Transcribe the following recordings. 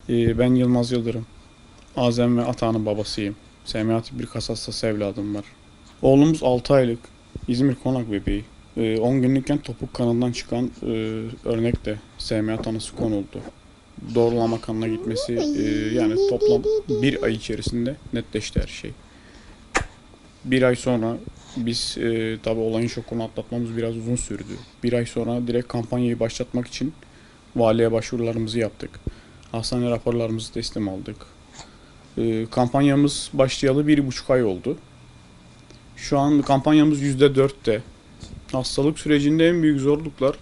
Ben Yılmaz Yıldırım. Azem ve Ata'nın babasıyım. SMA tip 1 kas hastası evladım var. Oğlumuz 6 aylık. İzmir Konak bebeği. 10 günlükken topuk kanından çıkan örnek de SMA tanısı konuldu. Doğrulama kanına gitmesi yani toplam bir ay içerisinde netleşti her şey. Bir ay sonra biz tabi olayın şokunu atlatmamız biraz uzun sürdü. Bir ay sonra direkt kampanyayı başlatmak için valiye başvurularımızı yaptık. Hastane raporlarımızı teslim aldık. Kampanyamız başlayalı 1,5 ay oldu. Şu an kampanyamız %4'te. Hastalık sürecinde en büyük zorluklar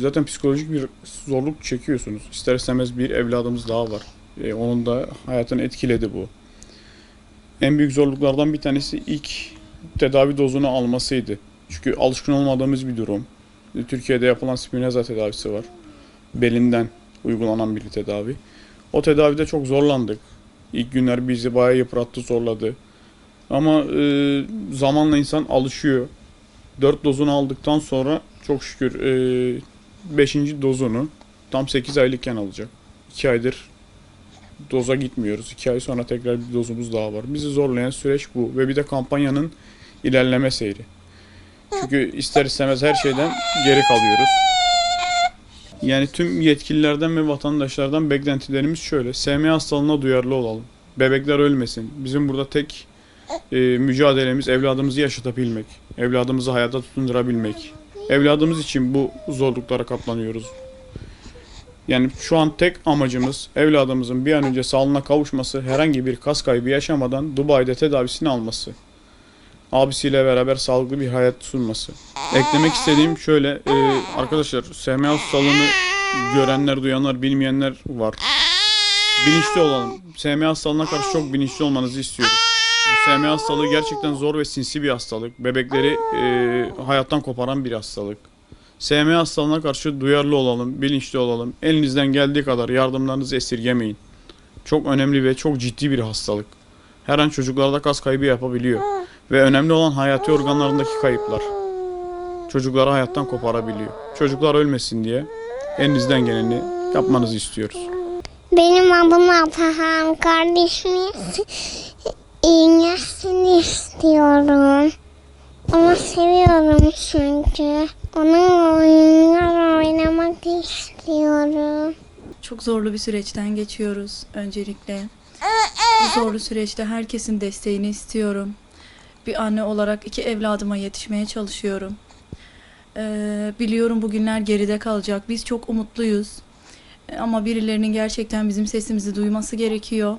zaten psikolojik bir zorluk çekiyorsunuz. İster istemez bir evladımız daha var. Onun da hayatını etkiledi bu. En büyük zorluklardan bir tanesi ilk tedavi dozunu almasıydı. Çünkü alışkın olmadığımız bir durum. Türkiye'de yapılan spinraza tedavisi var. Belinden uygulanan bir tedavi. O tedavide çok zorlandık. İlk günler bizi bayağı yıprattı, zorladı. Ama zamanla insan alışıyor. 4 dozunu aldıktan sonra çok şükür 5. dozunu tam 8 aylıkken alacak. 2 aydır doza gitmiyoruz. 2 ay sonra tekrar bir dozumuz daha var. Bizi zorlayan süreç bu. Ve bir de kampanyanın ilerleme seyri. Çünkü ister istemez her şeyden geri kalıyoruz. Yani tüm yetkililerden ve vatandaşlardan beklentilerimiz şöyle. SMA hastalığına duyarlı olalım. Bebekler ölmesin. Bizim burada tek mücadelemiz evladımızı yaşatabilmek. Evladımızı hayata tutundurabilmek. Evladımız için bu zorluklara katlanıyoruz. Yani şu an tek amacımız evladımızın bir an önce sağlığına kavuşması, herhangi bir kas kaybı yaşamadan Dubai'de tedavisini alması. Abisiyle beraber sağlıklı bir hayat sunması. Eklemek istediğim şöyle, arkadaşlar SMA hastalığını görenler, duyanlar, bilmeyenler var. Bilinçli olalım. SMA hastalığına karşı çok bilinçli olmanızı istiyoruz. SMA hastalığı gerçekten zor ve sinsi bir hastalık. Bebekleri hayattan koparan bir hastalık. SMA hastalığına karşı duyarlı olalım, bilinçli olalım. Elinizden geldiği kadar yardımlarınızı esirgemeyin. Çok önemli ve çok ciddi bir hastalık. Her an çocuklarda kas kaybı yapabiliyor. Ve önemli olan hayati organlarındaki kayıplar. Çocukları hayattan koparabiliyor. Çocuklar ölmesin diye elinizden geleni yapmanızı istiyoruz. Benim adım Atahan. Kardeşimin iyileşmesini istiyorum. Onu seviyorum çünkü. Onunla oyunlar oynamak istiyorum. Çok zorlu bir süreçten geçiyoruz öncelikle. Bu zorlu süreçte herkesin desteğini istiyorum. Bir anne olarak 2 evladıma yetişmeye çalışıyorum. Biliyorum bugünler geride kalacak. Biz çok umutluyuz. Ama birilerinin gerçekten bizim sesimizi duyması gerekiyor.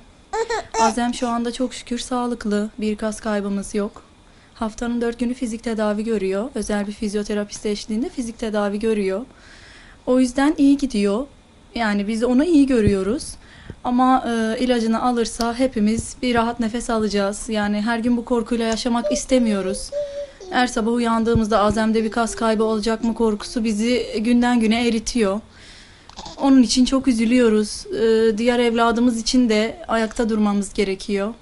Azem şu anda çok şükür sağlıklı. Bir kas kaybımız yok. Haftanın 4 günü fizik tedavi görüyor. Özel bir fizyoterapist eşliğinde fizik tedavi görüyor. O yüzden iyi gidiyor. Yani biz onu iyi görüyoruz. Ama ilacını alırsa hepimiz bir rahat nefes alacağız. Yani her gün bu korkuyla yaşamak istemiyoruz. Her sabah uyandığımızda Azem'de bir kas kaybı olacak mı korkusu bizi günden güne eritiyor. Onun için çok üzülüyoruz. Diğer evladımız için de ayakta durmamız gerekiyor.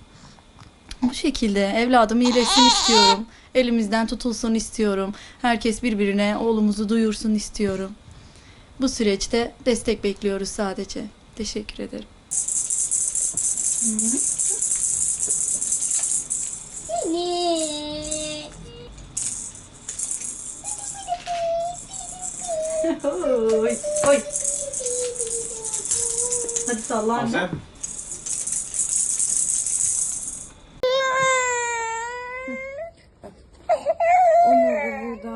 Bu şekilde evladım iyileşsin istiyorum. Elimizden tutulsun istiyorum. Herkes birbirine oğlumuzu duyursun istiyorum. Bu süreçte destek bekliyoruz sadece. Teşekkür ederim. Oy, oy. Hadi salla anne. Omurgu burada.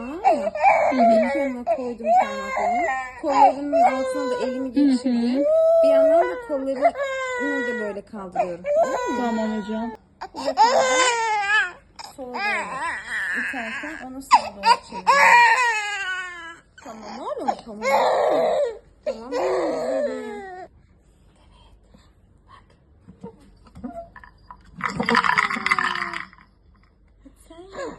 İlk yanına koydum parmaklarımı. Kollarımın altına da elimi geçirdim. Bir yandan da kollarımı da böyle kaldırıyorum. Tamam hocam. Burada kaldım. Sola doğru. İterken onu sağa doğru çeviriyorum. Tamam oğlum, tamam. Tamam benim güzelim. Hadi sen yap.